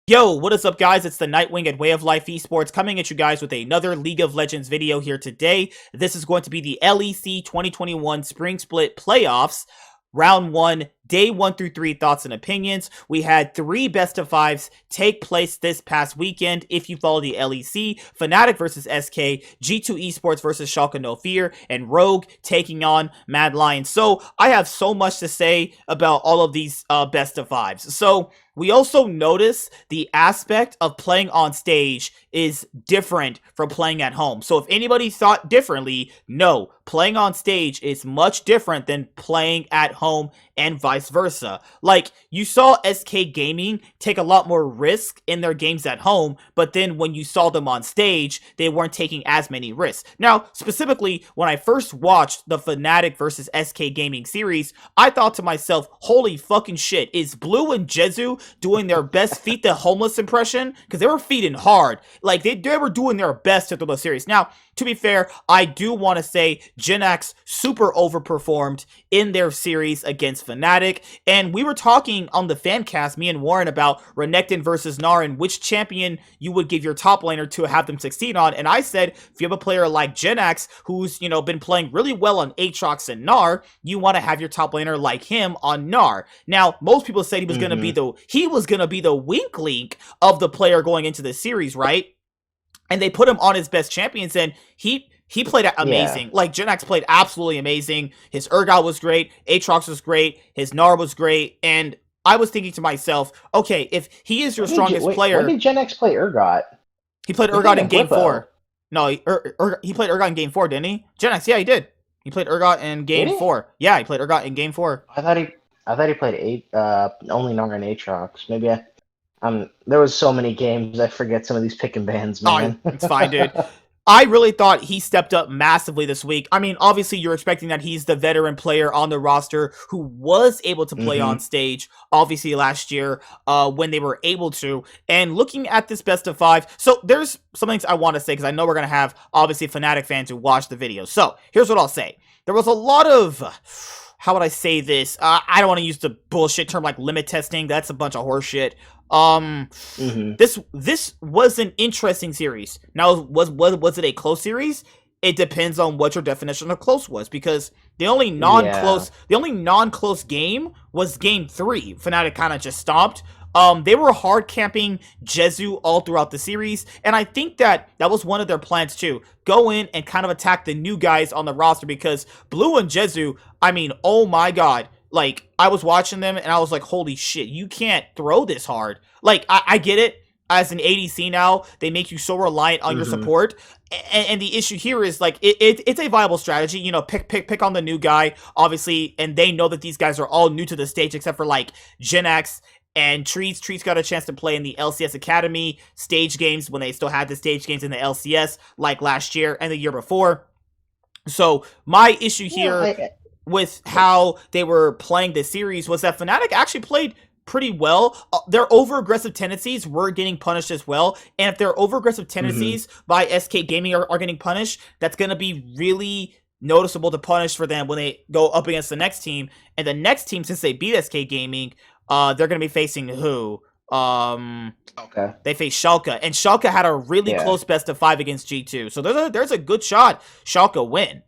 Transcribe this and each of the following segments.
Yo, what is up, guys? It's the Nightwing at Way of Life Esports coming at you guys with another League of Legends video here today. This is going to be the LEC 2021 Spring Split Playoffs. Round 1, Day 1 through 3 thoughts and opinions. We had 3 best of 5s take place this past weekend. If you follow the LEC, Fnatic versus SK, G2 Esports versus Schalke No Fear, and Rogue taking on Mad Lions. So I have so much to say about all of these best of 5s. So we also notice the aspect of playing on stage is different from playing at home. So if anybody thought differently, no, playing on stage is much different than playing at home and vice versa. Like, you saw SK Gaming take a lot more risk in their games at home, but then when you saw them on stage, they weren't taking as many risks. Now, specifically, when I first watched the Fnatic versus SK Gaming series, I thought to myself, holy fucking shit, is Blue and Jezu doing their best Feed the Homeless impression? Because they were feeding hard. Like, they were doing their best to throw the series. Now, to be fair, I do want to say GenX super overperformed in their series against Fnatic, and we were talking on the fan cast, me and Warren, about Renekton versus Gnar and which champion you would give your top laner to have them succeed on, and I said, if you have a player like GenX who's, been playing really well on Aatrox and Gnar, you want to have your top laner like him on Gnar. Now, most people said he was going to be the weak link of the player going into the series, right? And they put him on his best champions, and he played amazing. Yeah. Like, GenX played absolutely amazing. His Urgot was great. Aatrox was great. His Gnar was great. And I was thinking to myself, okay, if he is your strongest player... When did GenX play Urgot? He played Urgot in Game 4. No, he played Urgot in Game 4, didn't he? GenX, yeah, he did. He played Urgot in Game 4. Yeah, he played Urgot in Game 4. I thought he played only Gnar and Aatrox. Maybe there was so many games, I forget some of these pick and bans, man. Oh, it's fine, dude. I really thought he stepped up massively this week. I mean, obviously, you're expecting that he's the veteran player on the roster who was able to play on stage, obviously, last year when they were able to. And looking at this best of 5, so there's some things I want to say, because I know we're going to have, obviously, Fnatic fans who watch the video. So here's what I'll say. There was a lot of... how would I say this? I don't want to use the bullshit term like limit testing. That's a bunch of horseshit. This was an interesting series. Now, was it a close series? It depends on what your definition of close was, because the only non-close game was Game 3. Fnatic kind of just stopped. They were hard camping Jezu all throughout the series, and I think that was one of their plans too. Go in and kind of attack the new guys on the roster, because Blue and Jezu, I mean, oh my god. Like, I was watching them, and I was like, holy shit, you can't throw this hard. Like, I get it. As an ADC now, they make you so reliant on your support. And the issue here is, like, it's a viable strategy. Pick on the new guy, obviously, and they know that these guys are all new to the stage, except for, like, GenX and Trees. Trees got a chance to play in the LCS Academy stage games when they still had the stage games in the LCS, like last year and the year before. So, my issue here... with how they were playing this series was that Fnatic actually played pretty well. Their over-aggressive tendencies were getting punished as well, and if their over-aggressive tendencies by SK Gaming are getting punished, that's going to be really noticeable to punish for them when they go up against the next team. And the next team, since they beat SK Gaming, they're going to be facing who? They face Schalke, and Schalke had a really close best of 5 against G2, so there's a good shot Schalke win,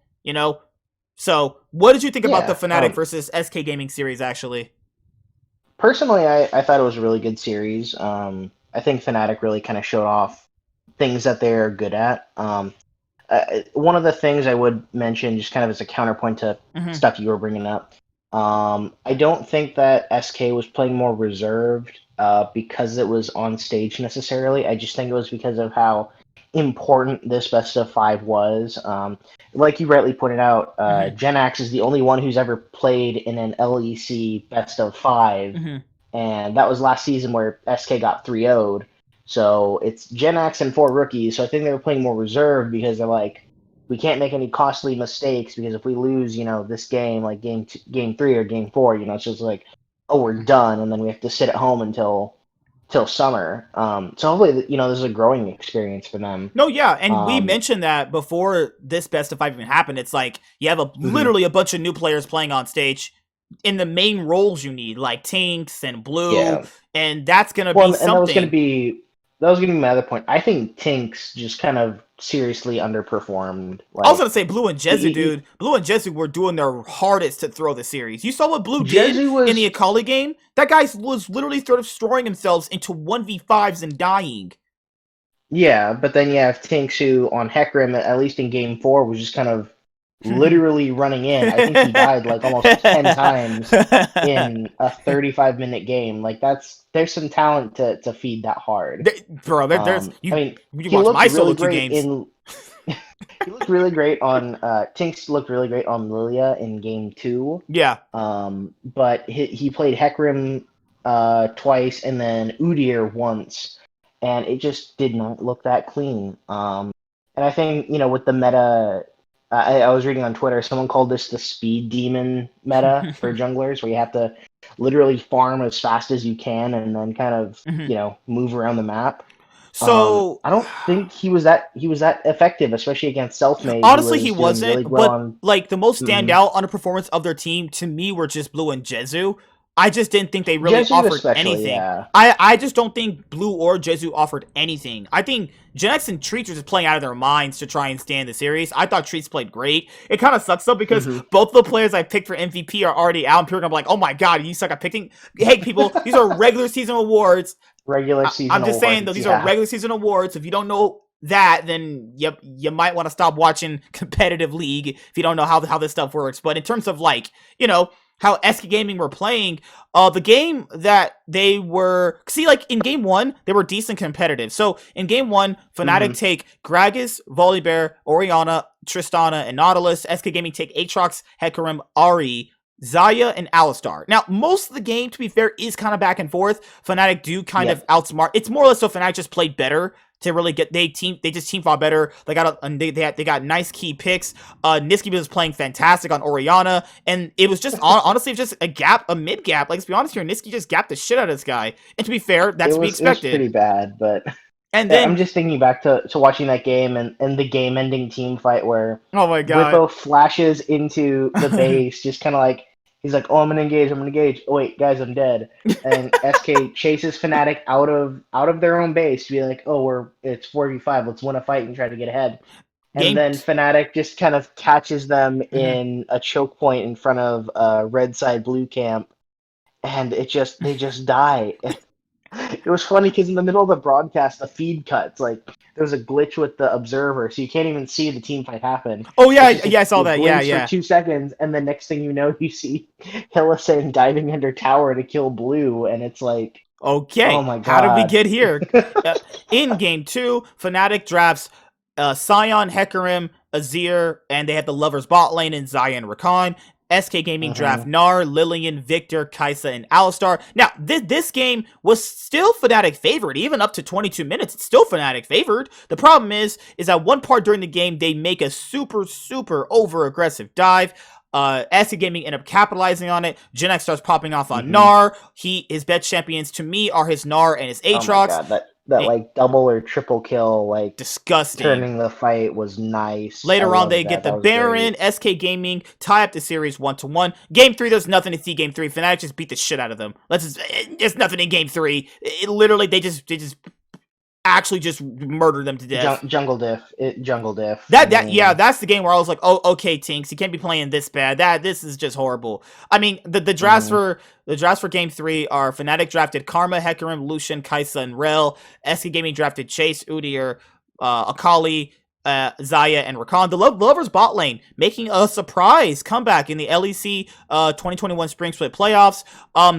So, what did you think about the Fnatic versus SK Gaming series, actually? Personally, I thought it was a really good series. I think Fnatic really kind of showed off things that they're good at. One of the things I would mention, just kind of as a counterpoint to stuff you were bringing up, I don't think that SK was playing more reserved because it was on stage necessarily. I just think it was because of how important this best of 5 was. Like you rightly pointed out, GenX is the only one who's ever played in an LEC best of 5, and that was last season where SK got 3-0'd. So it's GenX and 4 rookies, so I think they were playing more reserved because they're like, we can't make any costly mistakes, because if we lose, this game, like game 3 or game 4, it's just like, oh, we're done, and then we have to sit at home until summer. So hopefully, this is a growing experience for them. No, yeah, and we mentioned that before this best of 5 even happened. It's like you have literally a bunch of new players playing on stage. in the main roles you need, like Tinks and Blue, Yeah. and that's gonna be Well, and something. that was gonna be my other point. I think Tinks just kind of seriously underperformed. I was Like gonna say Blue and Jezu, dude. Blue and Jezu were doing their hardest to throw the series. You saw what Blue did Jezu in the was Akali game? That guy was literally throwing themselves into 1v5s and dying. yeah, but then you have Tinks who on Hecarim, at least in game 4, was just kind of literally running in. I think he died like almost 10 times in a 35-minute game. Like there's some talent to feed that hard. Bro, there's I you. mean, You he watch looked my really solo queue great games. in. He looked really great on Tinks looked really great on Lilia in game 2. Yeah, But he played Hecarim twice and then Udyr once, and it just did not look that clean. And I think with the meta, I was reading on Twitter, someone called this the speed demon meta for junglers, where you have to literally farm as fast as you can and then kind of Mhm. move around the map. So I don't think he was that effective, especially against Selfmade, who honestly, he was doing wasn't. really well But on. like the most Mm, standout underperformance of their team to me were just Blue and Jezu. I just didn't think they really Jesu offered especially, anything. yeah. I just don't think Blue or Jezu offered anything. I think Genex and Treats are just playing out of their minds to try and stand the series. I thought Treats played great. It kind of sucks though because Hmm. both the players I picked for MVP are already out. And people are gonna be like, "Oh my god, you suck at picking." Hey, people, these are regular season awards. Regular season I'm just saying though, awards, these are yeah. regular season awards. If you don't know that, then you might want to stop watching competitive league if you don't know how this stuff works. But in terms of like, how SK Gaming were playing, the game that they were like in game 1, they were decent competitive. So in game 1, Fnatic Hmm. take Gragas, Volibear, Orianna, Tristana, and Nautilus. SK Gaming take Aatrox, Hecarim, Ari, Zaya, and Alistar. Now, most of the game, to be fair, is kind of back and forth. Fnatic do kind of Yep. outsmart. It's more or less so Fnatic just played better to really get they just team fought better. They got nice key picks. Niski was playing fantastic on Orianna, and it was just honestly just a mid gap. Like, let's be honest here, Niski just gapped the shit out of this guy. And to be fair, It that's to be was expected. pretty bad, but And I'm then, just thinking back to watching that game and the game-ending team fight where oh my god. Bwipo flashes into the base, just kind of like he's like, "Oh, I'm gonna engage. I'm gonna engage. Oh wait, guys, I'm dead." And SK chases Fnatic out of their own base to be like, "Oh, it's 4v5. Let's win a fight and try to get ahead." And Game. then Fnatic just kind of catches them Mhm. in a choke point in front of red side blue camp, and they just die. It was funny because in the middle of the broadcast, the feed cuts. Like there was a glitch with the observer, so you can't even see the team fight happen. Oh yeah, It's just yeah, I saw it that. Yeah, blinks for yeah. 2 seconds, and the next thing you know, you see Hylissang diving under tower to kill Blue, and it's like, oh Okay, my how did we god. get here? In game 2, Fnatic drafts Sion, Hecarim, Azir, and they have the Lovers bot lane in Xayah and Rakan. SK Gaming draft Hmm. Gnar, Lillian, Victor, Kaisa, and Alistar. Now, this game was still Fnatic favored, even up to 22 minutes. It's still Fnatic favored. The problem is at one part during the game, they make a super, super over-aggressive dive. SK Gaming end up capitalizing on it. Genex starts popping off on Hmm. Gnar. His best champions to me are his Gnar and his Oh my Aatrox. god, that like double or triple kill, like Disgusting. turning the fight was nice. I Later on, they loved get that. the That was Baron. great. SK Gaming tie up the series 1-1. Game 3, there's nothing to see. Game 3, Fnatic just beat the shit out of them. There's nothing in Game 3. It literally, they just actually just murdered them to death. Jungle diff. I Yeah, mean, that's the game where I was like, oh, okay, Tinks, you can't be playing this bad. This is just horrible. I mean, mhm. the drafts for game 3 are Fnatic drafted Karma, Hecarim, Lucian, Kaisa, and Rel. SK Gaming drafted Chase, Udyr, Akali, Zaya, and Rakan. The Lovers bot lane making a surprise comeback in the LEC 2021 Spring Split playoffs.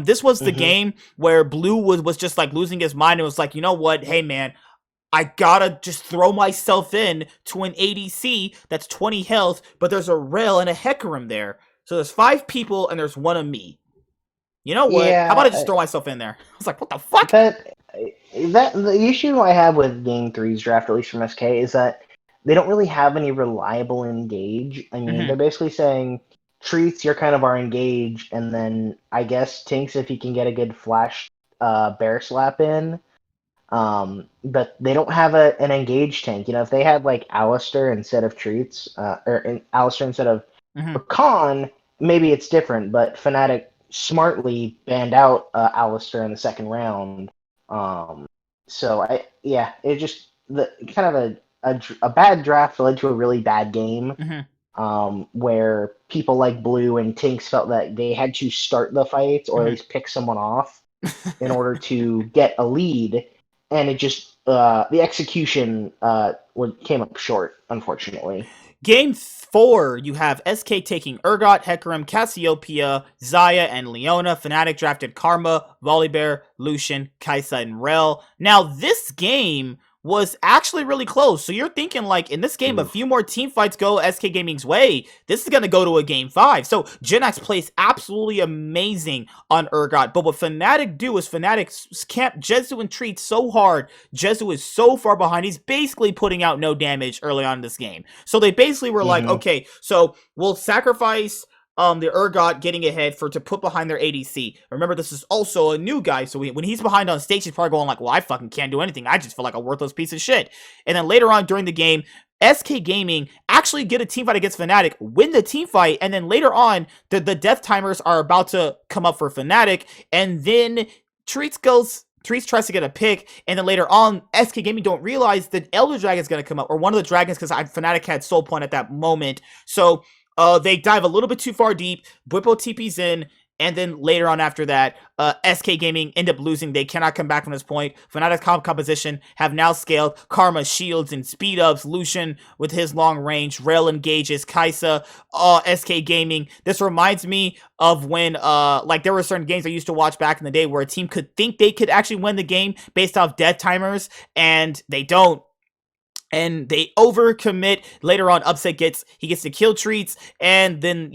This was the Mhm. game where Blue was just like losing his mind and was like, you know what? Hey man, I gotta just throw myself in to an ADC that's 20 health, but there's a Rel and a Hecarim there. So there's 5 people and there's one of me. You know what? How about I just Yeah, throw myself in there? I was like, what the fuck? that that the issue I have with Game 3's draft, at least from SK, is that they don't really have any reliable engage. I mean, Mm-hmm. they're basically saying treats, you're kind of our engage, and then I guess Tinks if he can get a good flash bear slap in. But they don't have an engage tank. If they had like Alistair instead of treats, or Alistair instead of Mm-hmm. Rakan, maybe it's different, but Fnatic smartly banned out Alistair in the second round. Um, so it just the kind of a bad draft led to a really bad game. Mm-hmm. Where people like Blue and Tinks felt that they had to start the fight or at Mm-hmm. least pick someone off in order to get a lead, and it just the execution came up short, unfortunately. Game 4, you have SK taking Urgot, Hecarim, Cassiopeia, Xayah, and Leona. Fnatic drafted Karma, Volibear, Lucian, Kai'Sa, and Rel. Now, this game was actually really close. So you're thinking, like, in this game, a few more team fights go SK Gaming's way. This is going to go to a game 5. So Jinax plays absolutely amazing on Urgot. But what Fnatic do is Fnatic camp Jezu and Treat so hard. Jezu is so far behind. He's basically putting out no damage early on in this game. So they basically were like, okay, so we'll sacrifice the Urgot getting ahead to put behind their ADC. Remember, this is also a new guy, so when he's behind on stage, he's probably going like, well, I fucking can't do anything. I just feel like a worthless piece of shit. And then later on during the game, SK Gaming actually get a team fight against Fnatic, win the team fight, and then later on, the death timers are about to come up for Fnatic, and then Treats tries to get a pick, and then later on, SK Gaming don't realize that Elder Dragon is going to come up, or one of the dragons, because Fnatic had Soul Point at that moment. So they dive a little bit too far deep. Bwipo TP's in, and then later on after that, SK Gaming end up losing. They cannot come back from this point. Fnatic's composition have now scaled. Karma, shields, and speed ups. Lucian with his long range. Rel engages. Kai'Sa, SK Gaming. This reminds me of when, like, there were certain games I used to watch back in the day where a team could think they could actually win the game based off death timers, and they don't. And they overcommit. Later on, Upset gets to kill Treats, and then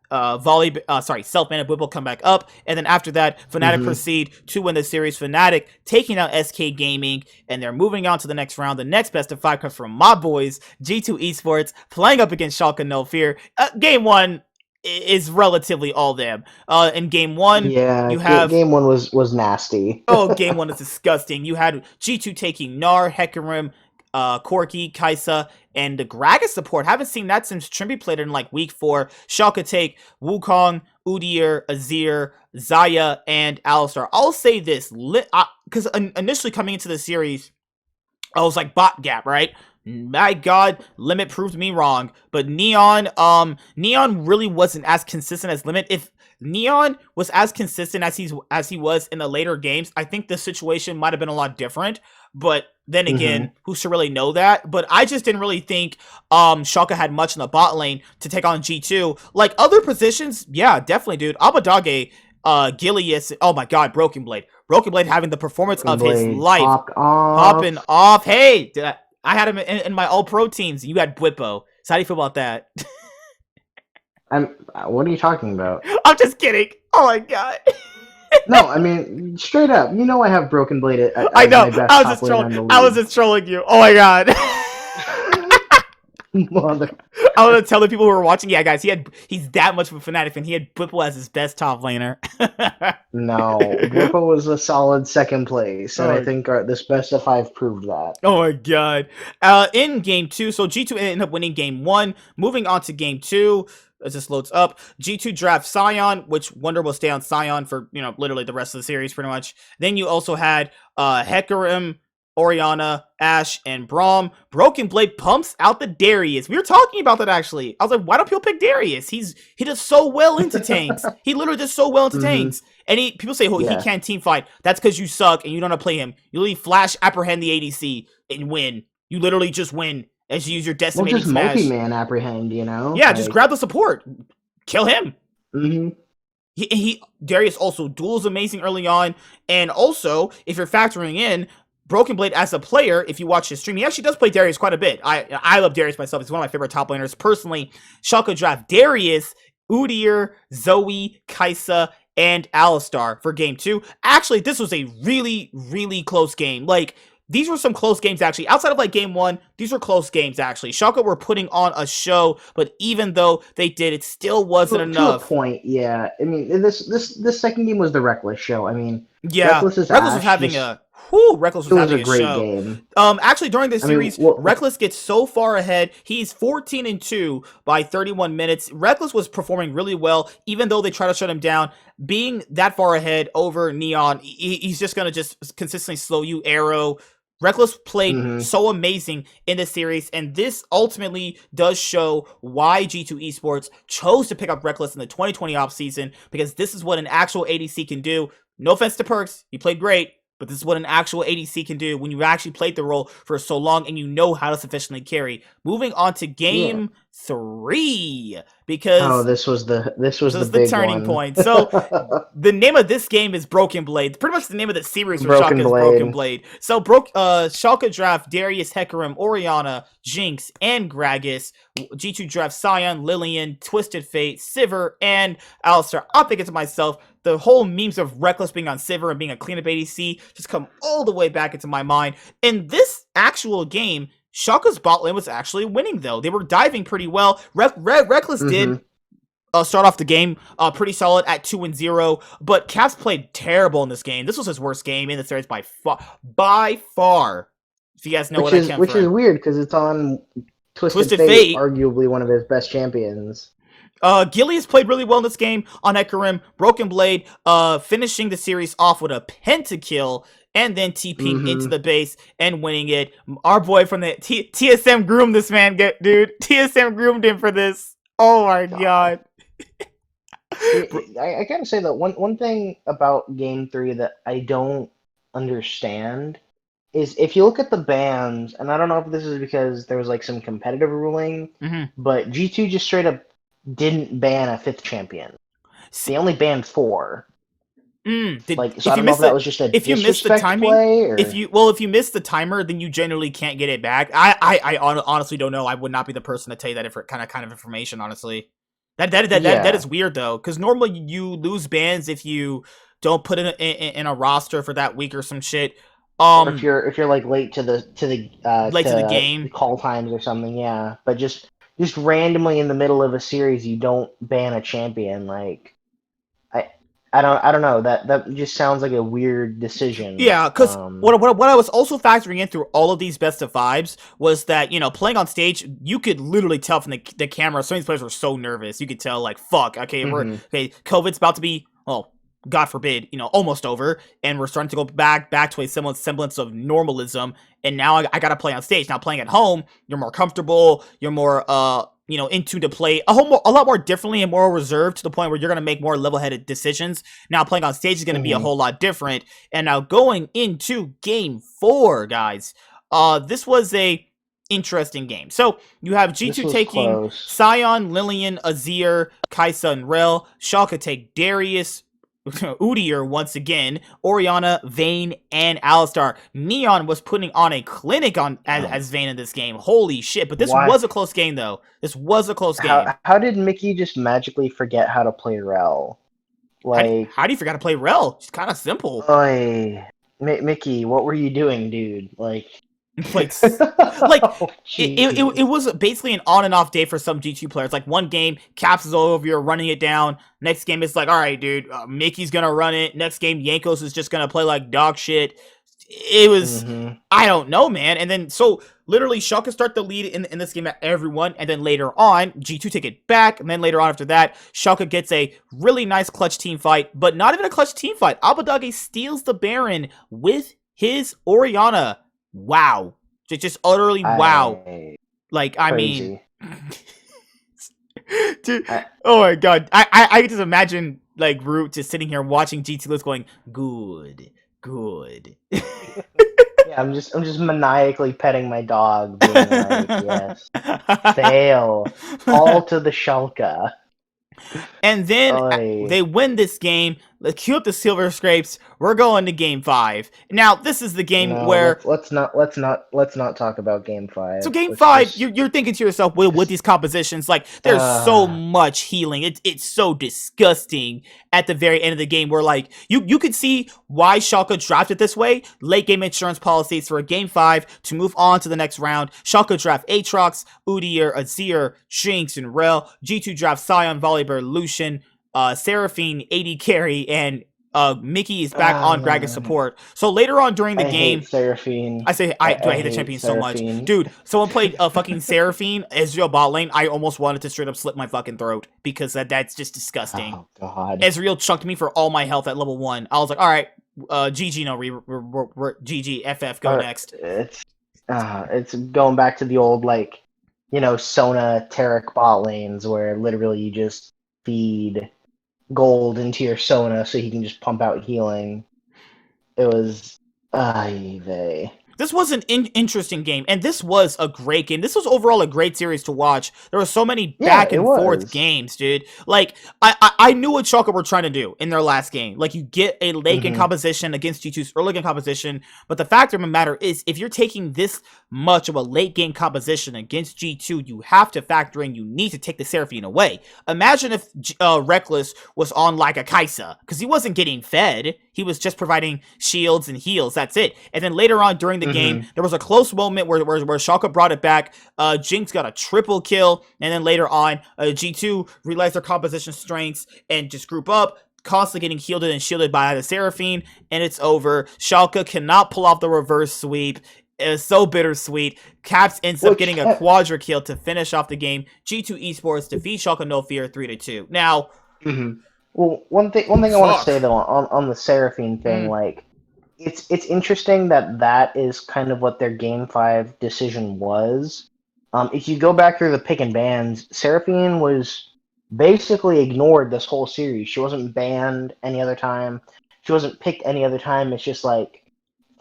self-mana Whip will come back up, and then after that, Fnatic proceed to win the series. Fnatic taking out SK Gaming, and they're moving on to the next round. The next best of 5 comes from my boys, G2 Esports, playing up against Schalke No Fear. Game 1 is relatively all them. In game 1, you have game 1 was nasty. Game 1 is disgusting. You had G2 taking Gnar, Hecarim, Corki, Kai'Sa, and the Gragas support. Haven't seen that since Trimby played it in like week 4. Schalke take Wukong, Udyr, Azir, Xayah, and Alistar. I'll say this, because initially coming into the series, I was like, bot gap, right? My God, Limit proved me wrong. But Neon really wasn't as consistent as Limit. If Neon was as consistent as he was in the later games, I think the situation might have been a lot different. But then again, who should really know that? But I just didn't really think Schalke had much in the bot lane to take on G2. Like other positions, yeah, definitely, dude. Abadage, Gilius, oh my God, Broken Blade having the performance of his life, popping off. Hey, I had him in my all pro teams. You had Bwipo. So how do you feel about that? What are you talking about? I'm just kidding. Oh my God. No, I mean, straight up. You know I have Broken Blade as I know. my best I was just trolling you. Oh my God. Mother. I want to tell the people who are watching, yeah, guys, he's that much of a Fnatic fan. He had Bwipo as his best top laner. No, Bwipo was a solid second place, and I think this best of 5 proved that. Oh my God. In game 2, so G2 ended up winning game 1. Moving on to game 2. As this loads up, G2 draft Sion, which Wonder will stay on Sion for, literally the rest of the series pretty much. Then you also had Hecarim, Orianna, Ashe, and Braum. Broken Blade pumps out the Darius. We were talking about that actually. I was like, why don't people pick Darius? He does so well into tanks. He literally does so well into tanks. And people say, he can't team fight. That's because you suck and you don't know how to play him. You literally flash apprehend the ADC and win. You literally just win. As you use your decimating smash. Well, just multi-man apprehend, Yeah, just grab the support. Kill him. Darius also duels amazing early on. And also, if you're factoring in Broken Blade as a player, if you watch his stream, he actually does play Darius quite a bit. I love Darius myself. He's one of my favorite top laners. Personally, Schalke draft Darius, Udyr, Zoe, Kai'Sa, and Alistar for game 2. Actually, this was a really, really close game. Like, these were some close games, actually. Outside of, like, game 1, these were close games, actually. Schalke were putting on a show, but even though they did, it still wasn't enough. To a point, yeah. I mean, this second game was the reckless show. I mean, Yeah, Reckless's Reckless was Ash having just a whoo. Reckless it was was a having a great show. game. Actually, during this I mean, series, Reckless gets so far ahead. He's 14-2 by 31 minutes. Reckless was performing really well, even though they try to shut him down. Being that far ahead over Neon, he's just gonna just consistently slow you. Arrow. Reckless played mhm. so amazing in this series, and this ultimately does show why G2 Esports chose to pick up Reckless in the 2020 offseason, because this is what an actual ADC can do. No offense to Perks, he played great, but this is what an actual ADC can do when you actually played the role for so long and you know how to sufficiently carry. Moving on to Yeah. game 3, Oh, because this this was the is the big turning one. point. So the name of this game is Broken Blade. Pretty much the name of the series for Schalke Broken is Broken Blade. Blade. So Schalke draft Darius, Hecarim, Orianna, Jinx, and Gragas. G2 draft Sion, Lillian, Twisted Fate, Sivir, and Alistar. I'm thinking to myself, the whole memes of Reckless being on Sivir and being a cleanup ADC just come all the way back into my mind. In this actual game, Schalke's bot lane was actually winning, though. They were diving pretty well. Reckless did Mhm. start off the game pretty solid at 2-0, but Caps played terrible in this game. This was his worst game in the series by far. By far. If you guys know where that came Which is from. weird because it's on Twisted Twisted Fate, Fate. arguably one of his best champions. Gillies played really well in this game on Hecarim. Broken Blade finishing the series off with a pentakill and then TPing into Mhm. the base and winning it. Our boy from the TSM groomed this man, dude. TSM groomed him for this. Oh my God. god. I gotta say that one thing about Game 3 that I don't understand is if you look at the bans, and I don't know if this is because there was like some competitive ruling, Mm-hmm. but G2 just straight up didn't ban a fifth champion. They only banned four. Like, so I If you don't know miss if that the was just a if you miss the disrespect timing, play or. if you miss the timer, then you generally can't get it back. Honestly don't know. I would not be the person to tell you that kind of information. Honestly, that Yeah. is weird though, because normally you lose bans if you don't put in a roster for that week or some shit. Or Um, if you're like late late to the to the game. call times or something, yeah. But just randomly in the middle of a series, you don't ban a champion. Like I I don't know that just sounds like a weird decision. Yeah, because what I was also factoring in through all of these best of vibes was that, playing on stage, you could literally tell from the camera, some of these players were so nervous. You could tell, like, fuck, Mhm. COVID's about to be, well, God forbid, almost over, and we're starting to go back to a semblance of normalism, and now I gotta play on stage. Now, playing at home, you're more comfortable, you're more, in tune to play a lot more differently and more reserved, to the point where you're gonna make more level-headed decisions. Now, playing on stage is gonna be a Mhm. whole lot different. And now going into game 4, guys, this was a interesting game. So you have This G2 was taking close. Sion, Lillian, Azir, Kaisa, and Rel. Schalke take Darius, Udyr once again, Orianna, Vayne, and Alistar. Neon was putting on a clinic on as Vayne in this game. Holy shit. But this Why? was a close game, though. This was a close game. How did Mickey just magically forget how to play Rel? Like, How do you forget to play Rel? It's kind of simple. oi, Mickey, what were you doing, dude? Like, like like oh, it jeez. was basically an on and off day for some G2 players. Like, one game, Caps is all over, you're running it down. Next game, it's like, all right, dude, Mickey's gonna run it. Next game, Yankos is just gonna play like dog shit. It was, Hmm. I don't know, man. And then, so literally, Schalke start the lead in this game at everyone, and then later on, G2 take it back, and then later on after that, Schalke gets a really nice clutch team fight, but not even a clutch team fight. Abadage steals the Baron with his Orianna. Wow. Just utterly wow. I Like, I mean, crazy. dude, I, oh my god. I just imagine, like, Root just sitting here watching GT List going, good, good. yeah, I'm just maniacally petting my dog, being like, yes, fail, all to the Schalke. And then Oi. they win this game. Let's cue up the Silver Scrapes. We're going to game 5. Now, this is the game No, where, let's not talk about Game so Five. game Let's 5, you're thinking to yourself, with just these compositions, like, there's so uh much healing. It's so disgusting at the very end of the game, where, like, you could see why Schalke drafted this way. Late game insurance policies for a game 5 to move on to the next round. Schalke draft Aatrox, Udyr, Azir, Jinx, and Rel. G2 draft Sion, Volibear, Lucian, Seraphine, AD Carry, and Mickey is back on Gragas support. So later on during the I hate game, Seraphine. I hate the hate champion so much. Seraphine. Dude, someone played a fucking Seraphine, Ezreal bot lane. I almost wanted to straight up slit my fucking throat because that's just disgusting. Oh god. Ezreal chucked me for all my health at level 1. I was like, alright, GG, no, GG, FF, go next. It's going back to the old, like, Sona Taric bot lanes where literally you just feed gold into your Sona so he can just pump out healing. It was This was an interesting game, and this was a great game. This was overall a great series to watch. There were so many back and forth games, dude. Like, I knew what Schalke were trying to do in their last game. Like, you get a late game composition against G2's early game composition, but the fact of the matter is, if you're taking this much of a late game composition against G2, you have to factor in you need to take the Seraphine away. Imagine if Reckless was on like a Kaisa, because he wasn't getting fed. He was just providing shields and heals. That's it. And then later on during the game, there was a close moment where Schalke brought it back. Jinx got a triple kill, and then later on, G2 realized their composition strengths and just group up, constantly getting healed and shielded by the Seraphine, and it's over. Schalke cannot pull off the reverse sweep. It was so bittersweet. Caps ends up getting a quadra kill to finish off the game. G2 Esports defeat Schalke No Fear 3-2. Now, well, one thing I want to say though on the Seraphine thing, like, it's interesting that is kind of what their Game 5 decision was. If you go back through the pick and bans, Seraphine was basically ignored this whole series. She wasn't banned any other time. She wasn't picked any other time. It's just like,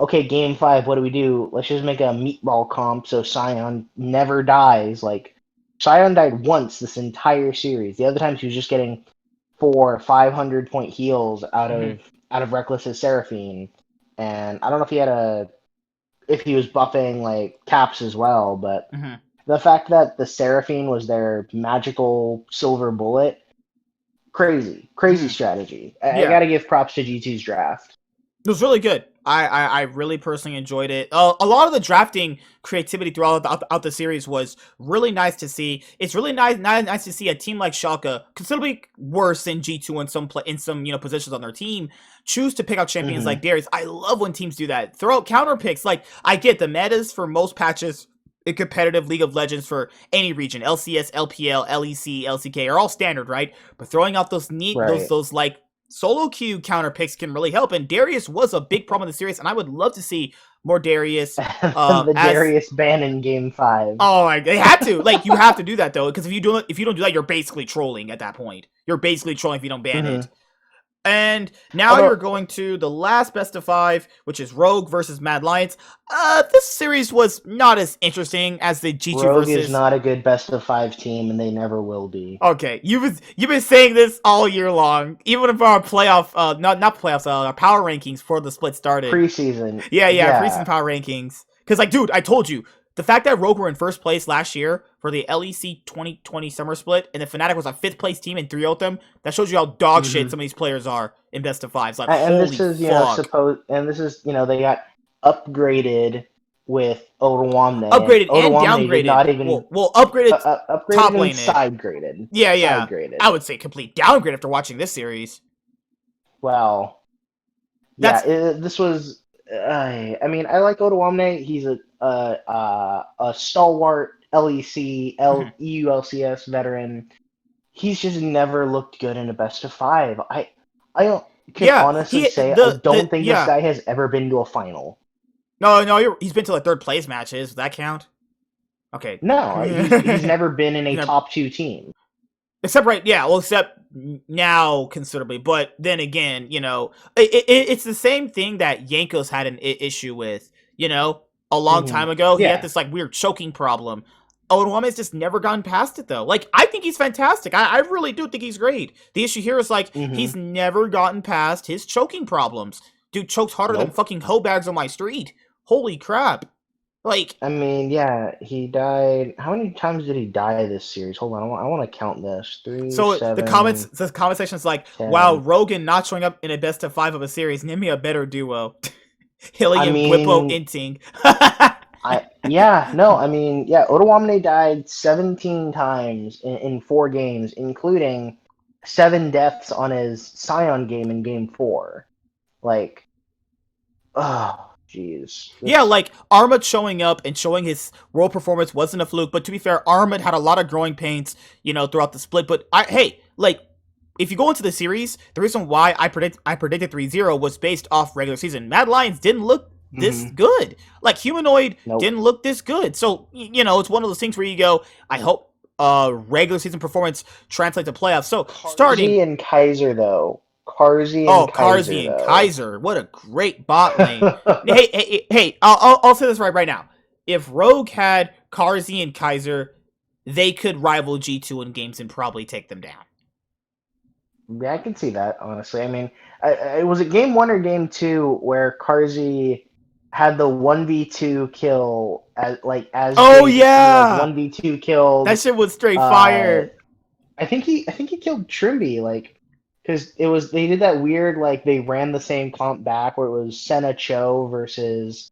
okay, Game 5, what do we do? Let's just make a meatball comp so Sion never dies. Like, Sion died once this entire series. The other time she was just getting 400 or 500 point heals out of Reckless's Seraphine. And I don't know if he was buffing like Caps as well, but the fact that the Seraphine was their magical silver bullet, crazy strategy. I gotta give props to G2's draft. It was really good. I really personally enjoyed it. A lot of the drafting creativity throughout the series was really nice to see. It's really nice to see a team like Schalke, considerably worse than G2 in some positions on their team, choose to pick out champions like Darius. I love when teams do that. Throw out counter picks. Like, I get the metas for most patches in competitive League of Legends for any region, LCS, LPL, LEC, LCK are all standard, right? But throwing out those those like solo queue counter picks can really help, and Darius was a big problem in the series, and I would love to see more Darius. Darius ban in Game 5. Oh, they had to. Like, you have to do that though, because if you don't do that, you're basically trolling at that point. You're basically trolling if you don't ban it. And now you're going to the last best of 5, which is Rogue versus Mad Lions. This series was not as interesting as the G2 Rogue versus... is not a good best of 5 team, and they never will be. Okay, you've been saying this all year long, even if our playoff, not playoffs, our power rankings before the split started. Preseason. Yeah, preseason power rankings. Because, like, dude, I told you, the fact that Rogue were in first place last year for the LEC 2020 summer split, and the Fnatic was a 5th place team and 3 of them, that shows you how dog shit some of these players are in best of 5s. Like, and holy this is, they got upgraded with Odoamne. Upgraded and downgraded. Not even, upgraded, upgraded top and lane side-graded. Yeah. Side-graded. I would say complete downgrade after watching this series. Well, this was... I mean, I like Odoamne. He's a stalwart LEC, EU LCS veteran. He's just never looked good in a best of 5. I honestly say I don't think this guy has ever been to a final. No, he's been to the 3rd place matches. Does that count? Okay. No, he's never been in a top 2 team. Except now considerably, but then again, it's the same thing that Jankos had an issue with, a long time ago. He had this like weird choking problem. Odoamne's just never gotten past it though. Like, I think he's fantastic. I really do think he's great. The issue here is like he's never gotten past his choking problems. Dude chokes harder than fucking hoe bags on my street. Holy crap. Like, I mean, he died. How many times did he die this series? Hold on, I want to count this. 3, so 7, the comment section is like, 10. wow, Rogan not showing up in a best of 5 of a series. Name me a better duo. Hilly and Whippo Inting. Odoamne died 17 times in 4 games, including 7 deaths on his Scion game in game 4. Like, oh, jeez. Yeah, like Armut showing up and showing his world performance wasn't a fluke. But to be fair, Armut had a lot of growing pains, throughout the split. But hey, like if you go into the series, the reason why I predicted 3-0 was based off regular season. Mad Lions didn't look this Mm-hmm. good. Like Humanoid Nope. didn't look this good. So it's one of those things where you go, I hope regular season performance translates to playoffs. So starting Carzy and Kaiser, though. Carzy and Oh, Kaiser, Carzy and though. Kaiser. What a great bot lane. Hey, I'll say this right now. If Rogue had Carzy and Kaiser, they could rival G2 in games and probably take them down. Yeah, I can see that, honestly. I mean, was it game 1 or game 2 where Carzy had the 1v2 kill as Oh, Jinx, he like yeah! 1v2 killed That shit was straight uh fire. I think he killed Trimby, like, because they did that weird, like, they ran the same comp back where it was Senna Cho versus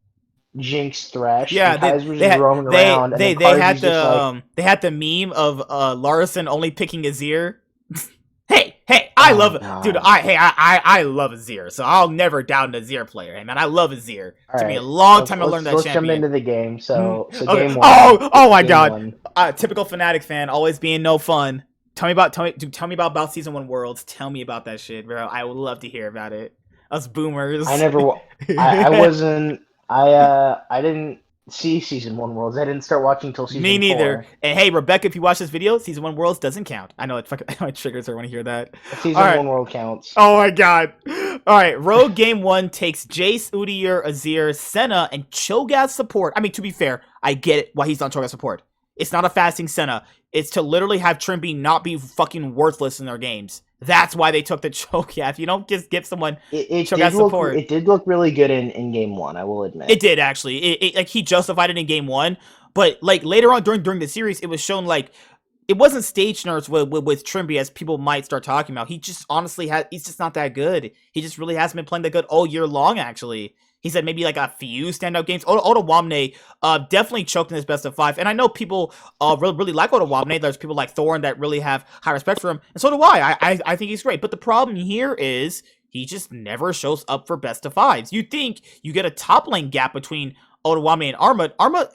Jinx Thresh, and Yeah, Kaiser was just roaming around, and then Carzy's just like, they had the meme of Larson only picking Azir. Hey, I oh love dude. god. I love Azir, so I'll never doubt an Azir player. Hey man, I love Azir. It All took me a right, long let's time to learn let's that let's jump champion. into the game. So Okay. game 1, Oh my game god. 1. Typical Fnatic fan, always being no fun. Tell me about season 1 Worlds. Tell me about that shit, bro. I would love to hear about it. Us I boomers. never, I wasn't, I didn't see season 1 Worlds. I didn't start watching till Me season neither. 4. And hey, Rebecca, if you watch this video, season 1 Worlds doesn't count. I know it triggers her when I hear that. All Season right. 1 World counts. Oh my god. Alright, Rogue Game 1 takes Jace, Udyr, Azir, Senna, and Cho'Gath support. I mean, to be fair, I get it why he's on Cho'Gath support. It's not a fasting Senna. It's to literally have Trimby not be fucking worthless in their games. That's why they took the Cho'Gath. You don't just give someone It Cho'Gath did look support. it did look really good in game 1, I will It admit. did, actually. Like, he justified it in Game 1, but, like, later on during the series, it was shown, like, it wasn't stage nerfs with Trimby as people might start talking about. He just honestly he's just not that good. He just really hasn't been playing that good all year long, actually. He said maybe like a few standout games. Otawamne definitely choked in his best of 5. And I know people really like Otawamne. There's people like Thorn that really have high respect for him. And so do I. I think he's great. But the problem here is he just never shows up for best of 5s. You think you get a top lane gap between Otawamne and Armut. Armut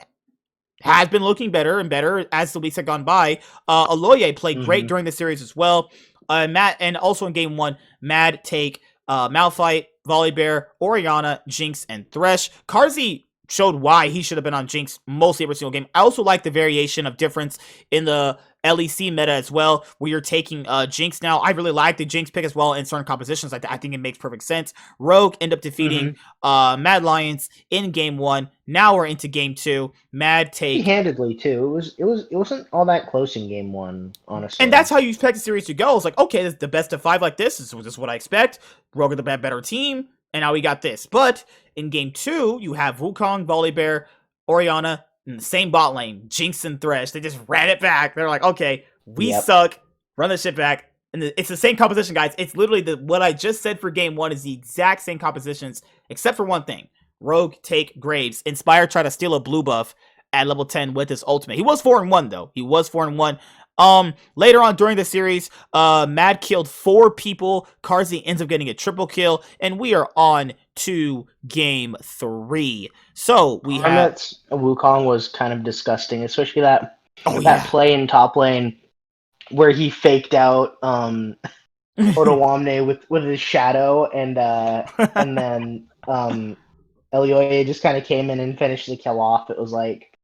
has been looking better and better as the weeks have gone by. Aloye played great Hmm. during the series as well. Matt, and also in game 1, Mad take Malphite, Volibear, Orianna, Jinx, and Thresh. Carzy showed why he should have been on Jinx mostly every single game. I also like the variation of difference in the LEC meta as well, where you're taking Jinx now. I really like the Jinx pick as well in certain compositions. I think it makes perfect sense. Rogue end up defeating Hmm. Mad Lions in game 1. Now we're into game 2. Mad Pretty take, handedly too. It wasn't all that close in game 1, and that's honestly. how you expect the series to go. It's like, okay, this is the best of 5 like this. This is what I expect. Rogue are the better team, and now we got this. But in game 2, you have Wukong, Volibear, Orianna in the same bot lane, Jinx and Thresh. They just ran it back. They're like, okay, we Yep. suck. Run the shit back. And it's the same composition, guys. It's literally what I just said for game 1 is the exact same compositions, except for one thing. Rogue take Graves. Inspire try to steal a blue buff at level 10 with his ultimate. He was 4-1 though. He was 4-1. Later on during the series, Mad killed 4 people. Carzy ends up getting a triple kill, and we are on to game 3. So we have, Armut's Wukong was kind of disgusting, especially oh that yeah, play in top lane where he faked out Otawamne with his shadow, and then Elioye just kind of came in and finished the kill off. It was like,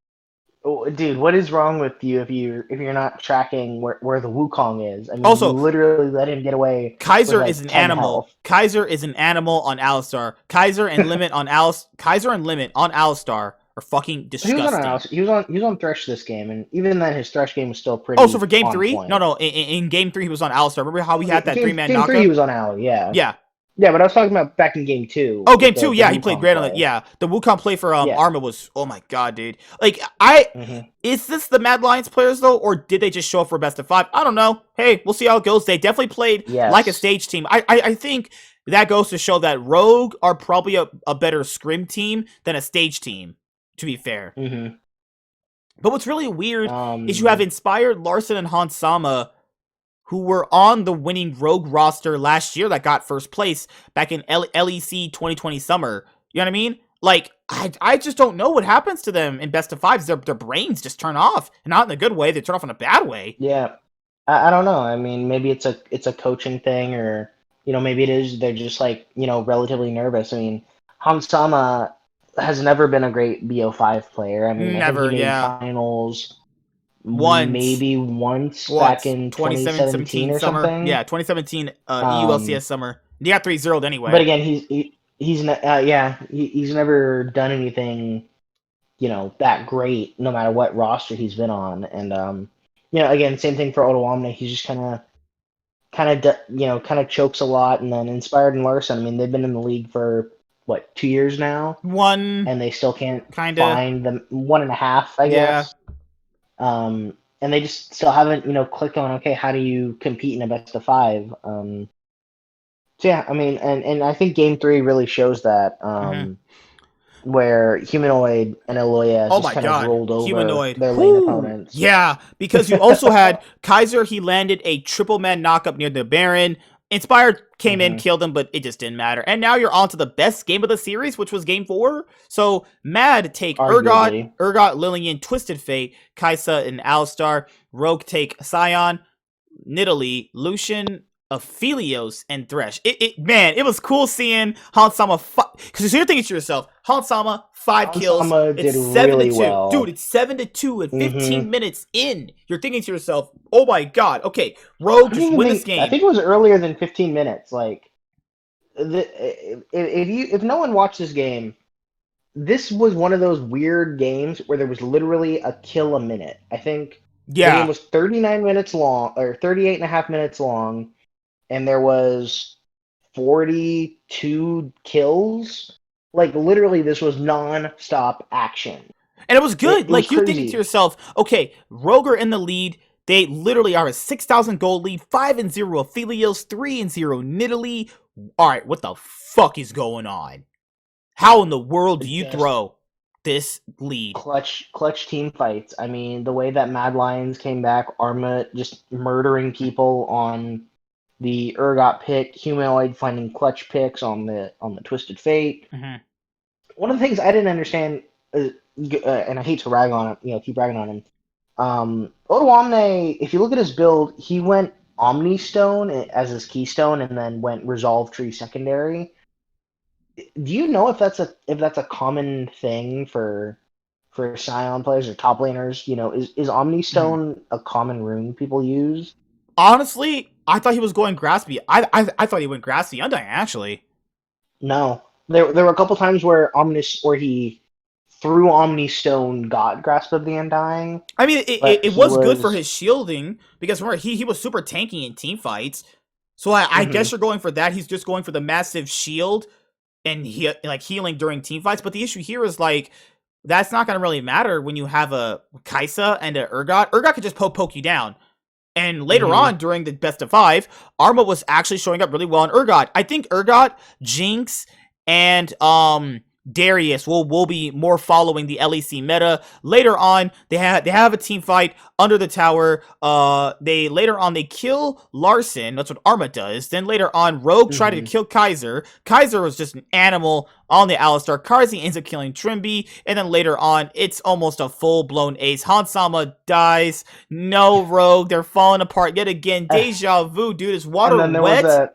oh, dude, what is wrong with you if you're not tracking where the Wukong is? I mean, you also, literally let him get away with Kaiser is like an 10 animal. health. Kaiser is an animal on Alistar. Kaiser and Limit on Alistar are fucking He was on an disgusting. he was on Thresh this game, and even then his Thresh game was still Oh, so pretty for game on 3? No, point. no. In game 3, he was on Alistar. Remember how we had that three-man Game 3 he knockup? was on Alley, yeah. Yeah. Yeah, but I was talking about back in game 2 Oh, with game 2, the yeah, he played Wukong great on it. play. Yeah, the Wukong play for Yeah. Arma was, oh my god, dude. Like, Hmm. is this the Mad Lions players though, or did they just show up for best of 5? I don't know. Hey, we'll see how it goes. They definitely played like a Yes. stage team. I think that goes to show that Rogue are probably a better scrim team than a stage team, to be fair. Hmm. But what's really weird is you have Inspired, Larson, and Hans Sama, who were on the winning Rogue roster last year that got first place back in LEC 2020 summer. You know what I mean? Like, I just don't know what happens to them in best of fives. Their brains just turn off. And not in a good way, they turn off in a bad way. Yeah, I don't know. I mean, maybe it's a coaching thing, or maybe it is they're just like relatively nervous. I mean, Hansama has never been a great BO5 player. I mean, I think he Never, made yeah. finals Once. maybe once back Once. in 2017 2017 or summer. something. Yeah, 2017 Um, EULCS summer. He got 3-0'd but anyway. again, he's never done anything that great, no matter what roster he's been on. And again, same thing for Ottawamne. He's just kind of chokes a lot. And then Inspired and Larson, I mean, they've been in the league for what, 2 years now, One, and they still can't kinda. find them, 1.5, I Yeah. guess. And they just still haven't clicked on, okay, how do you compete in a best of five? So yeah, I mean, and I think game three really shows that. Mm-hmm. Where Humanoid and Aloya Oh just my kind of god. rolled over Humanoid. their lane Whoo! opponents. Yeah, because you also had Kaiser, he landed a triple man knockup near the Baron. Inspired came in, Mm-hmm. killed him, but it just didn't matter. And now you're on to the best game of the series, which was game 4. So Mad take Arguably. Urgot, Lillian, Twisted Fate, Kaisa, and Alistar. Rogue take Scion, Nidalee, Lucian, Aphelios, and Thresh. Man, it was cool seeing Hansama because you're thinking to yourself, Hansama 5 kills. Hansama It's did 7 really to 2. well. Dude, it's 7 to 2 at 15 Mm-hmm. minutes in. You're thinking to yourself, oh my god, okay, Rogue, just win this game. I think it was earlier than 15 minutes. Like, if no one watched this game, this was one of those weird games where there was literally a kill a minute. I think the game Yeah. was 39 minutes long, or 38 and a half minutes long, and there was 42 kills. Like, literally, this was non-stop action. And it was good. It was Like, you're thinking to crazy. yourself, okay, Rogue are in the lead. They literally are a 6,000 gold lead, 5-0 Aphelios, 3-0 Nidalee. All right, what the fuck is going on? How in the world do you Just throw this lead? clutch team fights. I mean, the way that Mad Lions came back, Arma just murdering people on the Urgot pick, Humanoid finding clutch picks on the Twisted Fate. Mm-hmm. One of the things I didn't understand, and I hate to rag on him, keep ragging on him. Ottawamne, if you look at his build, he went Omni Stone as his keystone, and then went Resolve Tree secondary. Do you know if that's a common thing for Scion players or top laners? Is Omni Stone a common rune people use? Honestly, I thought he was going Graspy. I thought he went Graspy Undying, actually. No, there were a couple times where he through Omni Stone got Grasp of the Undying. I mean, But it he was good for was. his shielding, because remember, he was super tanky in team fights. So I guess Mhm. you're going for that. He's just going for the massive shield and healing during team fights. But the issue here is like that's not going to really matter when you have a Kaisa and a Urgot. Urgot could just poke you down. And later Mhm. on, during the best of 5, Arma was actually showing up really well in Urgot. I think Urgot, Jinx, and Darius will be more following the LEC meta. Later on, they have a team fight under the tower. They kill Larson. That's what Arma does. Then later on, Rogue tried to Mhm. kill Kaiser. Kaiser was just an animal on the Alistar. Karzi ends up killing Trimby. And then later on, it's almost a full-blown ace. Hansama dies. No, Rogue. They're falling apart yet again. Deja vu, dude. Is water And then there was wet?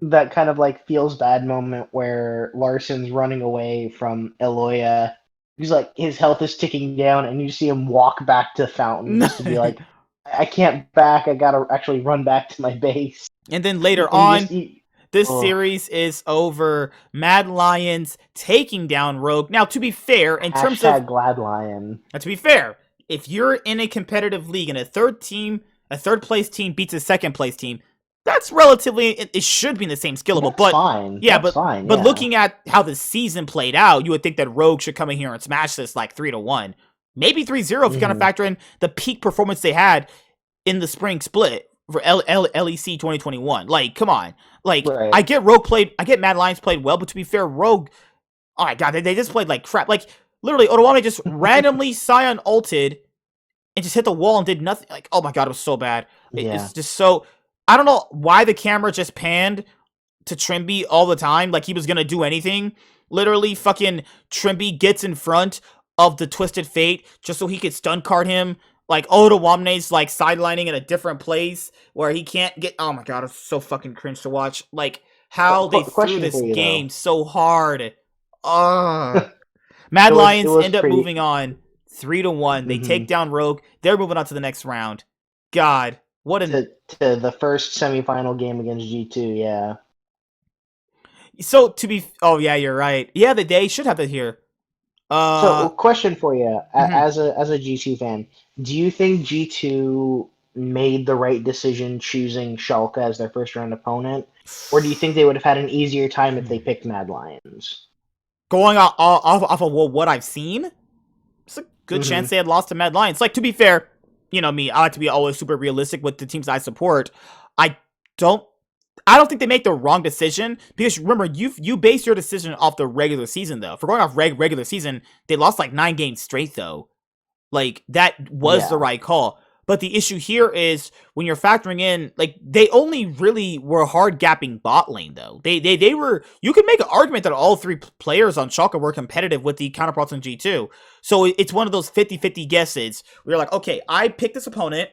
that kind of like feels bad moment where Larson's running away from Eloya. He's like his health is ticking down, and you see him walk back to Fountain just to be like, I can't back. I gotta actually run back to my base. And then later And on, this oh, series is over. Mad Lions taking down Rogue. Now, to be fair, in terms of hashtag Glad Lion. to be fair, if you're in a competitive league and a third place team beats a second place team, that's relatively it should be in the same skillable. That's But fine. yeah, That's fine. but Yeah. looking at how the season played out, you would think that Rogue should come in here and smash this like 3-1, maybe 3-0 if you kind of Mhm. factor in the peak performance they had in the spring split for LEC 2021. Like, come on. Like, Right. I get Mad Lions played well, but to be fair, Rogue, oh my god, they just played like crap. Like, literally, Ottawamne just randomly Scion ulted and just hit the wall and did nothing. Like, oh my god, it was so bad. Yeah. It's just so. I don't know why the camera just panned to Trimby all the time, like he was gonna do anything. Literally, fucking Trimby gets in front of the Twisted Fate just so he could stun card him. Like Oda Wamne's like sidelining in a different place where he can't get. Oh my god, it's so fucking cringe to watch. Like how they threw Question this for you game though. so hard. Mad It Lions was end up pretty. moving on 3-1. They Hmm. take down Rogue. They're moving on to the next round. God, what an To the first semifinal game against G2. Yeah. so to be. Oh yeah, you're right. Yeah, they should have it here. So, Uh, question for you, mhm. as a G2 fan, do you think G2 made the right decision choosing Schalke as their first round opponent, or do you think they would have had an easier time if they picked Mad Lions? Going off of what I've seen, it's a good Hmm. chance they had lost to Mad Lions. Like to be fair, you know me, I like to be always super realistic with the teams I support. I don't I don't think they make the wrong decision because remember you base your decision off the regular season though. For going off regular season, they lost like 9 games straight though. Like that was the Yeah. right call. But the issue here is when you're factoring in, like they only really were hard gapping bot lane though. They were. You could make an argument that all three players on Schalke were competitive with the counterparts on G2. So it's one of those 50-50 guesses where you're like, okay, I picked this opponent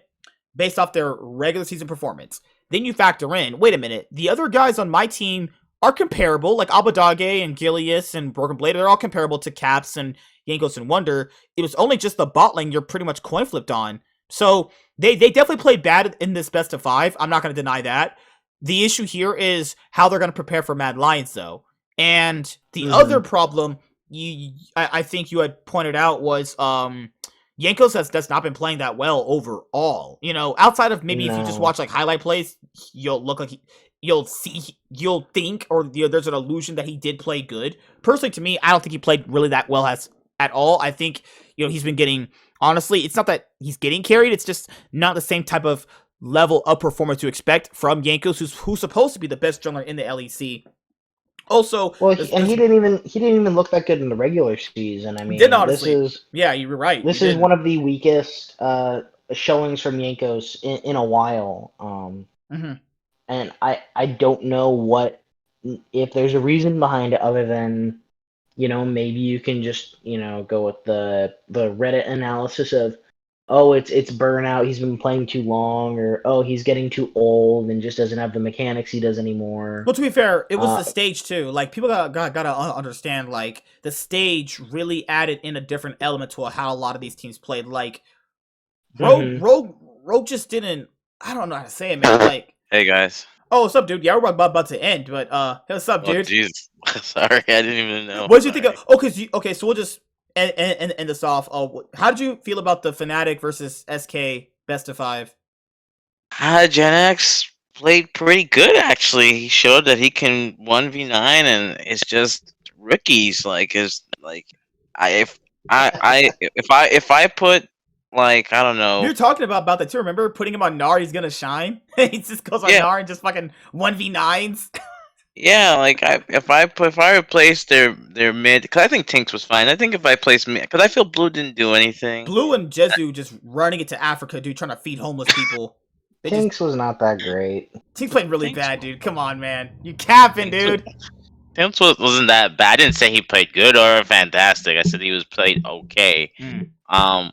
based off their regular season performance. Then you factor in, wait a minute, the other guys on my team are comparable, like Abadage and Gilius and Broken Blade. They're all comparable to Caps and Yankos and Wonder. It was only just the bot lane you're pretty much coin flipped on. So they definitely played bad in this best of five. I'm not going to deny that. The issue here is how they're going to prepare for Mad Lions, though. And the other Hmm. problem I think you had pointed out was Yankos has not been playing that well overall. You know, outside of maybe if you just No. watch like highlight plays, you'll look like you'll think or there's an illusion that he did play good. Personally, to me, I don't think he played really that well as at all. I think he's been getting honestly. It's not that he's getting carried. It's just not the same type of level of performance you expect from Yankos, who's supposed to be the best jungler in the LEC. Also, Well, and there's he didn't even look that good in the regular season. I didn't mean, honestly. Yeah, you were right. He this is didn't. one of the weakest showings from Yankos in a while. Hmm. And I don't know what if there's a reason behind it other than maybe you can just go with the Reddit analysis of oh it's burnout, he's been playing too long, or oh he's getting too old and just doesn't have the mechanics he does anymore. Well, to be fair, it was uh the stage too. Like people gotta understand, like the stage really added in a different element to how a lot of these teams played. Like Rogue, hmm Rogue, Rogue just didn't. I don't know how to say it, man. Like, Hey guys. oh, what's up, dude? Yeah, we're about to end, but hey, what's up, Oh dude? jeez. Sorry, I didn't even know. What did you think Sorry. of? Oh, cause you okay. So we'll just end this off. Oh, how did you feel about the Fnatic versus SK best of five? Gen X played pretty good actually. He showed that he can 1v9 and it's just rookies is like I if I put like I don't We were know. talking about that too. Remember putting him on Gnar? He's gonna shine. He just goes on Yeah, Gnar and just fucking 1v9s. yeah, like if I replace their mid cuz I think Tinks was fine. I think if I place mid cuz I feel Blue didn't do anything. Blue and Jezu just running it to Africa, dude, trying to feed homeless people. They just Tinks was not that great. team's playing really Tinks bad, dude. Come on, man. You capping, Tinks dude. wasn't that bad. I didn't say he played good or fantastic. I said he was played okay. Mm. Um,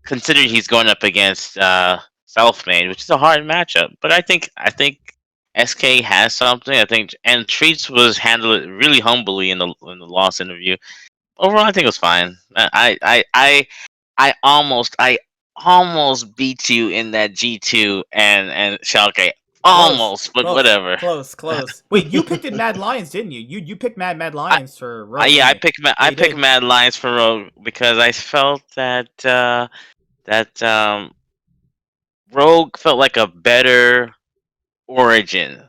considering he's going up against Selfmade, which is a hard matchup. But I think SK has something. I think and Treats was handled really humbly in the loss interview. Overall, I think it was fine. I almost beat you in that G2 and Schalke. Close, Almost, but close, whatever. close. Wait, you picked it Mad Lions, didn't you? You picked Mad Lions for Rogue, Yeah, didn't you? Yeah, I you picked did. Mad Lions for Rogue because I felt that Rogue felt like a better origin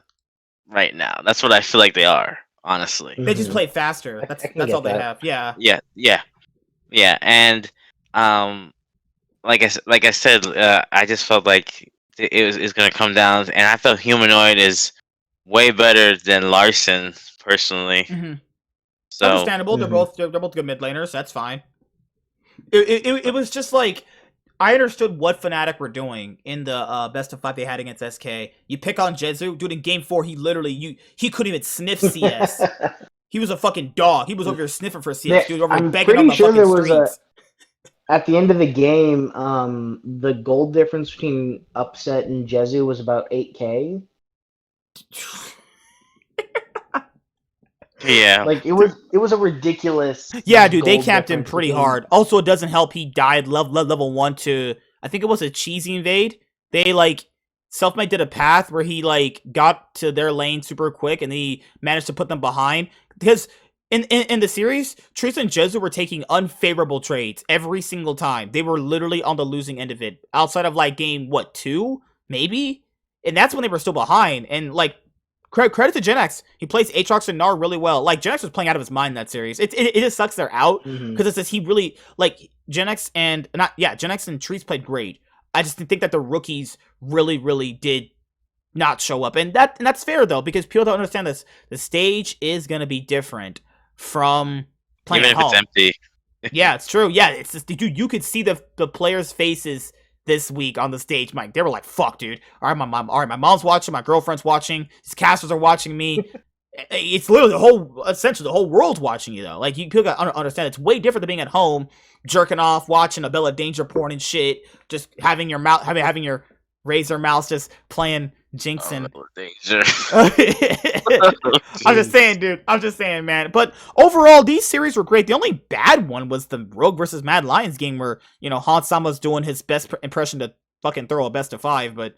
right now. That's what I feel like they are, honestly. They just Hmm. play faster. I can That's all get they that. have. Yeah. Yeah, yeah, yeah, and um, like I said, I just felt like it's gonna come down, and I felt Humanoid is way better than Larson personally. Hmm. So Understandable. Hmm. They're both good mid laners. That's fine. It was just like I understood what Fnatic were doing in the best of 5 they had against SK. You pick on Jezu, dude. In game 4, he literally he couldn't even sniff CS. He was a fucking dog. He was over here sniffing for CS, dude. Over here I'm begging on pretty the sure fucking there was streets. at the end of the game, the gold difference between Upset and Jezu was about 8K. Yeah. Like it was a ridiculous. Yeah, dude, they gold camped him difference pretty between- hard. Also, it doesn't help he died level 1 to, I think it was a cheesy invade. They, like, Selfmade did a path where he, like, got to their lane super quick, and he managed to put them behind. Because in the series, Triss and Jezu were taking unfavorable trades every single time. They were literally on the losing end of it. Outside of, like, game, 2? Maybe? And that's when they were still behind. And, like, credit to Gen X. He plays Aatrox and Gnar really well. Like, Gen X was playing out of his mind in that series. It just sucks they're out. Because it says he really, like, Gen X and Trees played great. I just think that the rookies really, really did not show up. And that's fair, though, because people don't understand this. The stage is going to be different from playing Even at if home. it's empty. Yeah, it's true. Yeah, it's just, dude, you could see the players' faces this week on the stage. Mike, they were like, fuck, dude. All right, my mom's watching, my girlfriend's watching, his casters are watching me. It's literally essentially the whole world's watching you, though. Like, you could understand it's way different than being at home, jerking off, watching a Bella Danger porn and shit, just having your mouth, having your Razor mouse just playing Jinx and Danger. I'm just saying, dude. I'm just saying, man. But overall, these series were great. The only bad one was the Rogue versus Mad Lions game where, Han Sama's doing his best impression to fucking throw a best of 5. But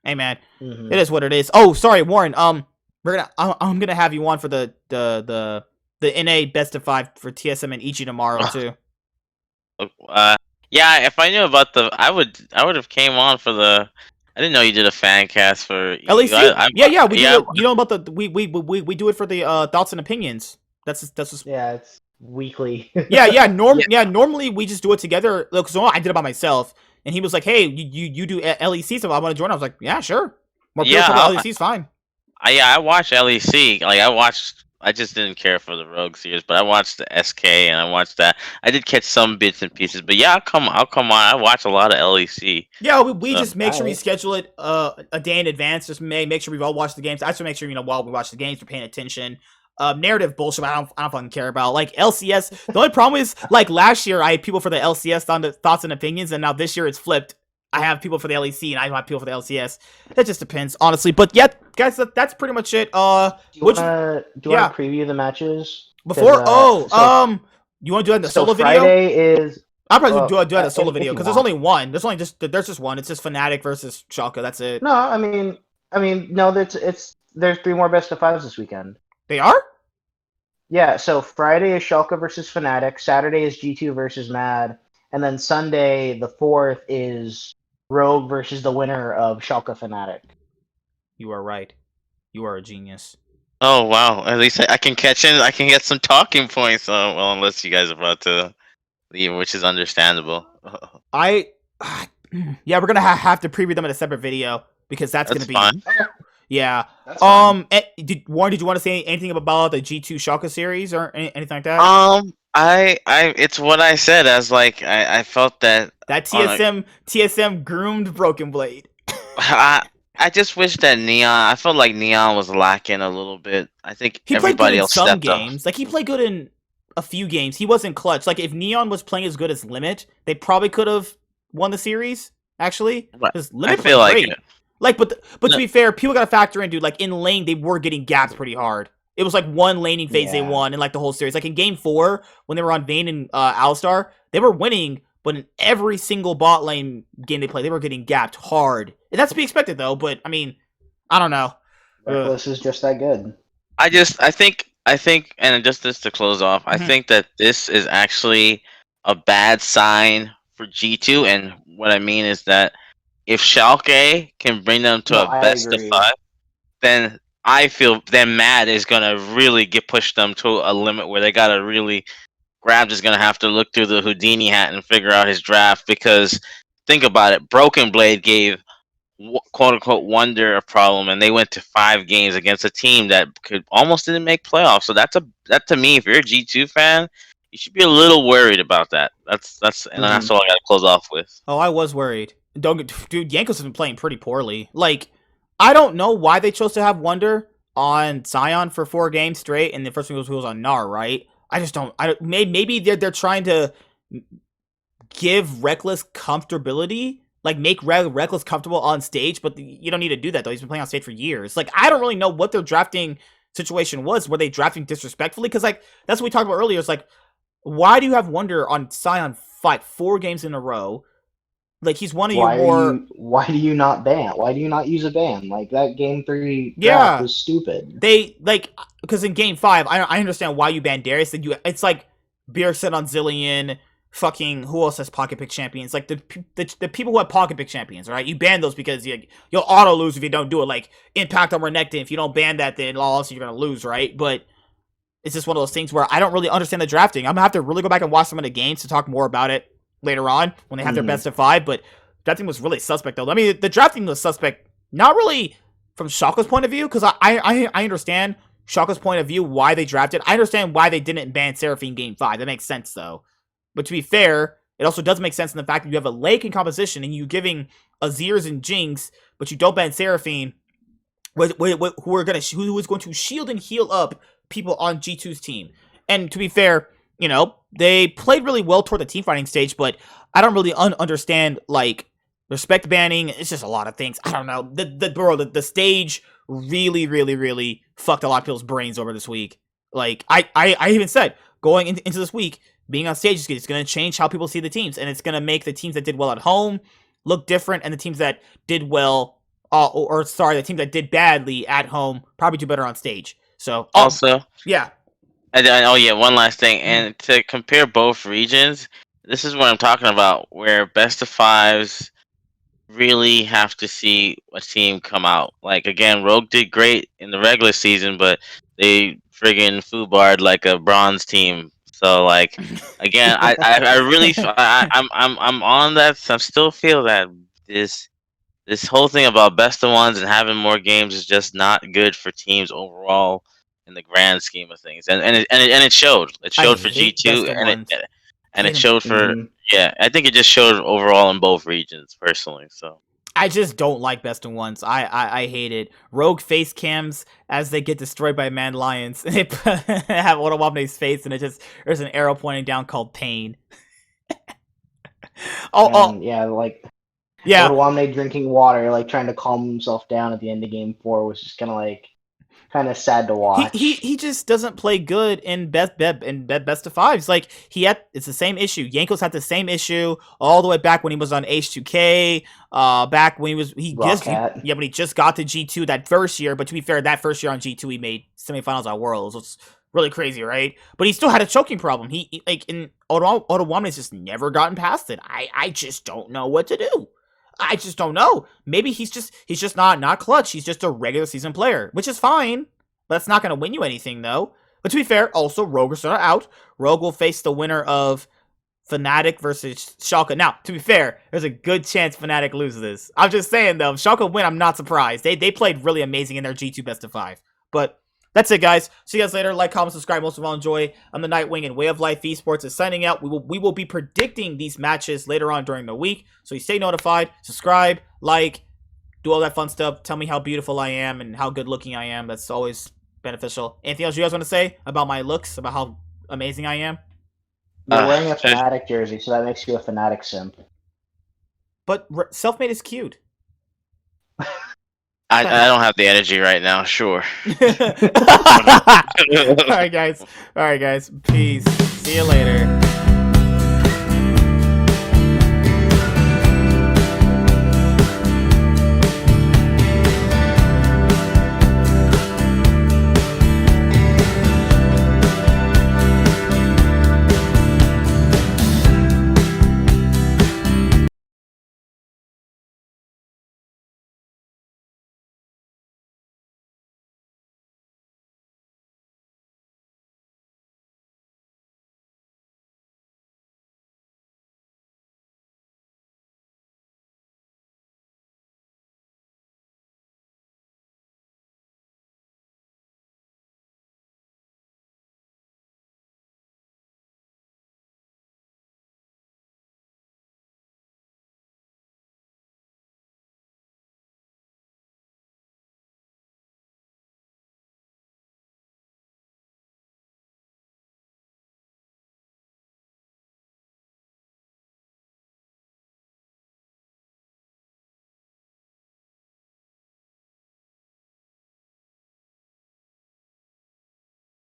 hey, man, it is what it is. Oh, sorry, Warren. I'm gonna have you on for the NA best of 5 for TSM and EG tomorrow too. Yeah, if I knew about I would have came on for the. I didn't know you did a fan cast for LEC. Yeah, we do it. You know about we do it for the thoughts and opinions. That's just yeah, it's weekly. Normally we just do it together. Look, so I did it by myself, and he was like, "Hey, you do LEC, so I want to join." I was like, "Yeah, sure." More people for LEC is fine. I watched LEC. Like I just didn't care for the Rogue series, but I watched the SK and I watched that. I did catch some bits and pieces, but yeah, I'll come on. I watch a lot of LEC. Yeah, we just make sure we schedule it a day in advance. Just make sure we've all watched the games. I just make sure while we watch the games, we're paying attention. Narrative bullshit, I don't fucking care about. Like LCS, the only problem is like last year I had people for the LCS on the thoughts and opinions, and now this year it's flipped. I have people for the LEC and I have people for the LCS. It just depends, honestly. But yeah, guys, that's pretty much it. Do you want to preview the matches before? You want to do that in the solo video? Friday is. I'll probably do that in a solo video because there's only one. There's just one. It's just Fnatic versus Schalke. That's it. No, I mean, no. There's 3 more best of 5s this weekend. They are? Yeah. So Friday is Schalke versus Fnatic. Saturday is G2 versus Mad. And then Sunday, the 4th, is Rogue versus the winner of Schalke Fnatic. You are right. You are a genius. Oh, wow. At least I can catch in. I can get some talking points. Well, unless you guys are about to leave, which is understandable. Yeah, we're going to have to preview them in a separate video because that's going to be... fine. Yeah. Warren, did you want to say anything about the G2 Schalke series or anything like that? It's what I said. As like, I felt that TSM groomed Broken Blade. I just wish that Neon. I felt like Neon was lacking a little bit. I think he everybody played good else in some stepped games. up. Like he played good in a few games. He wasn't clutch. Like if Neon was playing as good as Limit, they probably could have won the series. Actually, because Limit played great. Like, but to be fair, people got to factor in, dude. Like in lane, they were getting gapped pretty hard. It was like one laning phase they won in like the whole series. Like in game 4, when they were on Vayne and Alistar, they were winning, but in every single bot lane game they played, they were getting gapped hard. And that's to be expected though, but I mean, I don't know. Reckless is just that good. I think, and just this to close off, I think that this is actually a bad sign for G2, and what I mean is that if Schalke can bring them to a best of 5, then I feel then Mad is gonna really push them to a limit where they gotta really. Grabs is gonna have to look through the Houdini hat and figure out his draft, because think about it, Broken Blade gave quote unquote Wonder a problem, and they went to 5 games against a team that almost didn't make playoffs. So that to me, if you're a G2 fan you should be a little worried about that. That's all I gotta close off with. Oh, I was worried. Don't get, dude. Jankos has been playing pretty poorly. Like, I don't know why they chose to have Wonder on Sion for 4 games straight, and the first one was on Gnar, right? I just don't. Maybe they're trying to give Reckless comfortability, like make Reckless comfortable on stage, but you don't need to do that though. He's been playing on stage for years. Like, I don't really know what their drafting situation was. Were they drafting disrespectfully? Because like that's what we talked about earlier. It's like, why do you have Wonder on Sion fight 4 games in a row? Like, he's one of your more. Why do you not ban? Why do you not use a ban? Like, that game 3 Yeah, was stupid. They like, because in game 5, I understand why you banned Darius. That it's like Bjergsen on Zillion. Fucking who else has pocket pick champions? Like the people who have pocket pick champions, right? You ban those because you'll auto lose if you don't do it. Like Impact on Renekton, if you don't ban that, then also you're gonna lose, right? But it's just one of those things where I don't really understand the drafting. I'm gonna have to really go back and watch some of the games to talk more about it later on when they have their best of 5. But drafting was really suspect though. I mean, the drafting was suspect, not really from Schalke's point of view, because I understand Schalke's point of view why they drafted. I understand why they didn't ban Seraphine game 5. That makes sense though. But to be fair, it also does make sense in the fact that you have a LEC in composition and you giving Azirs and Jinx, but you don't ban Seraphine, who is going to shield and heal up people on G2's team. And to be fair, they played really well toward the team fighting stage, but I don't really understand like respect banning. It's just a lot of things. I don't know. The stage really, really, really fucked a lot of people's brains over this week. Like I even said going into this week, being on stage is going to change how people see the teams, and it's going to make the teams that did well at home look different, and the teams that did well, the teams that did badly at home probably do better on stage. So also, yeah. And one last thing, and to compare both regions, this is what I'm talking about, where best of 5s really have to see a team come out. Like again, Rogue did great in the regular season, but they friggin' foobarred like a bronze team. So like again, I really I'm on that. I still feel that this whole thing about best of 1s and having more games is just not good for teams overall in the grand scheme of things. And it showed. It showed for G2 and it showed for I think it just showed overall in both regions personally. So I just don't like best of 1s. I hate it. Rogue face cams as they get destroyed by Man Lions. They have Otawamne's face, and there's an arrow pointing down called pain. Otawamne drinking water, like trying to calm himself down at the end of game 4 was just kind of sad to watch. He just doesn't play good in best of 5s. Like it's the same issue. Jankos had the same issue all the way back when he was on H2K. Back when when he just got to G2 that first year. But to be fair, that first year on G2 he made semifinals at Worlds. It's really crazy, right? But he still had a choking problem. He like in Otawamne's just never gotten past it. I just don't know what to do. I just don't know. Maybe he's just not clutch. He's just a regular season player, which is fine. But that's not going to win you anything, though. But to be fair, also, Rogue is not out. Rogue will face the winner of Fnatic versus Schalke. Now, to be fair, there's a good chance Fnatic loses this. I'm just saying, though, if Schalke win, I'm not surprised. They played really amazing in their G2 best of 5. But that's it, guys. See you guys later. Like, comment, subscribe. Most of all, enjoy. I'm the Nightwing, and Way of Life Esports is signing out. We will be predicting these matches later on during the week, so you stay notified. Subscribe, like, do all that fun stuff. Tell me how beautiful I am and how good looking I am. That's always beneficial. Anything else you guys want to say about my looks, about how amazing I am? You're wearing a Fnatic jersey, so that makes you a Fnatic simp. But self-made is cute. I don't have the energy right now. Sure. All right, guys. Peace. See you later.